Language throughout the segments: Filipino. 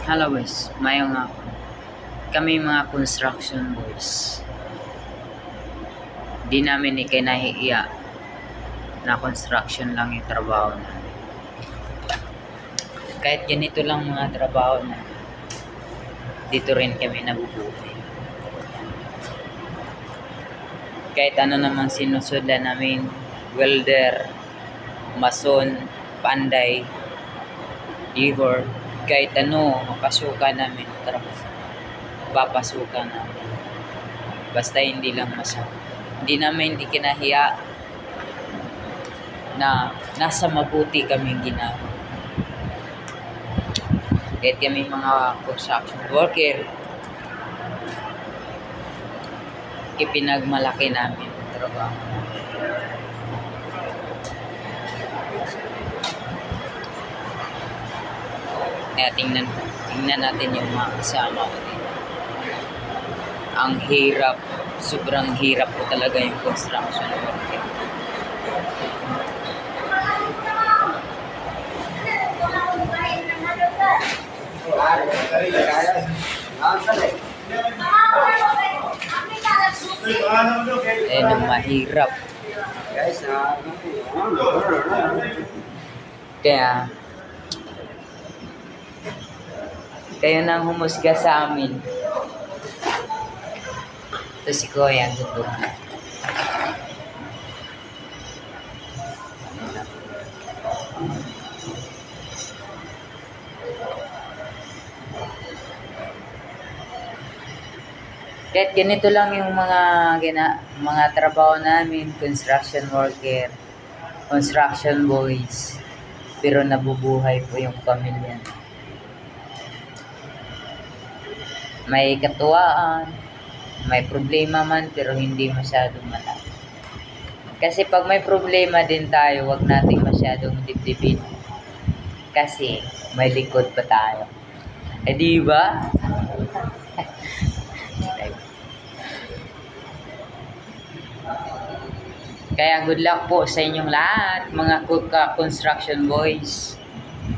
Hello guys, mayong nga kami mga construction boys. Di namin ikinahiya na construction lang yung trabaho na. Kahit ganito lang mga trabaho na, dito rin kami nabubuhay. Kahit ano namang sinusundan namin, welder, mason, panday, labor, kahit ano, mapasukan namin, papasukan namin. Basta hindi lang masama. Hindi namin kinahiya na nasa mabuti kaming ginagawa. Kahit kami mga construction worker, ipinagmalaki namin ang trabaho. Kaya tingnan natin yung mga kasama ko dito. Ang hirap, sobrang hirap po talaga yung construction worker. Ang mahirap. Kaya kayo nang humusga sa amin. Ito si Kuya, gutom. Kahit ganito lang yung mga trabaho namin, construction worker, construction boys, pero nabubuhay po yung pamilya. May katuwaan, may problema man pero hindi masyadong malaki. Kasi pag may problema din tayo, wag nating masyadong dibdibin. Kasi may likod pa tayo. Eh di ba? Kaya good luck po sa inyong lahat, mga construction boys.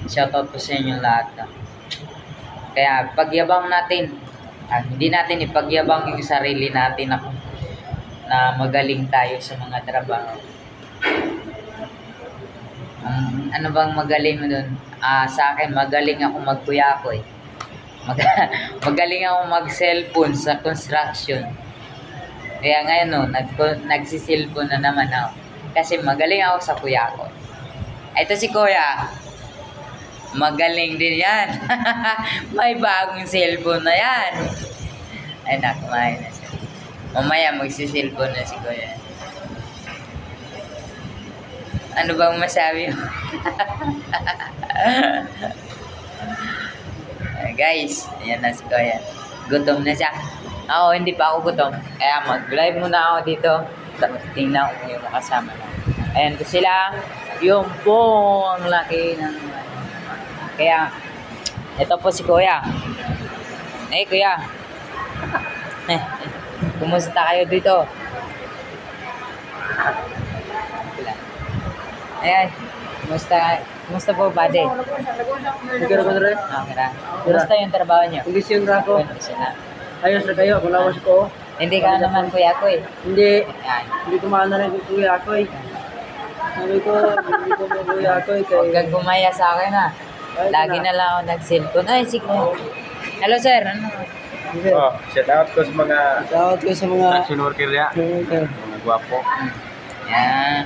Shoutout po sa inyong lahat. Kaya pagyabang natin, hindi natin ipagyabang yung sarili natin na magaling tayo sa mga trabaho. Ano bang magaling mo dun? Sa akin, magaling ako magkuyakoy. Magaling ako mag-cellphone sa construction. Kaya ngayon, nagsisilphone na naman ako. Kasi magaling ako sa kuyakoy. Ito si Kuya. Magaling din yan. May bagong cellphone na yan. Ay kumain na siya. Mamaya magsisilphone na si Kuya. Ano bang masabi mo? Guys, ayan na si Kuya. Gutom na siya. Ako, hindi pa ako gutom. Kaya mag-live muna ako dito. Tapos tingnan ko yung makasama na. Ayan po sila. Yung po ang laki ng... Kaya, ito po si Kuya. Hey, Kuya. Kumusta kayo dito? Ayan. Kumusta po, buddy? Kumusta yung trabaho nyo? Kondisyon na ako. Ayos na kayo, kung lawas ko. Hindi ka naman Kuya ko eh. Hindi. Ayan. Hindi ko maana rin kung kuya ako eh. Sabi ko, hindi ko mo kuya ako eh. Huwag kang gumaya sa akin ha. Lagi na lang ako nag-cellphone. Ay, sige. Hello sir. Ano? Oh, shout out ko sa mga Matawad ko sa mga... construction worker ya. Mga gwapo. Yan.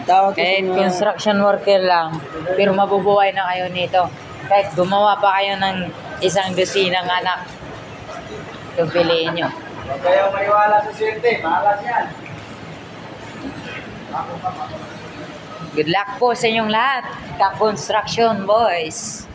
Matawad ko sa Kahit mga... construction worker lang, pero mabubuhay na kayo nito. Kahit gumawa pa kayo ng isang dosinang anak, kung piliin nyo. Huwag kayong maniwala sa swerte. Malas yan. Good luck po sa inyong lahat, ka-construction boys.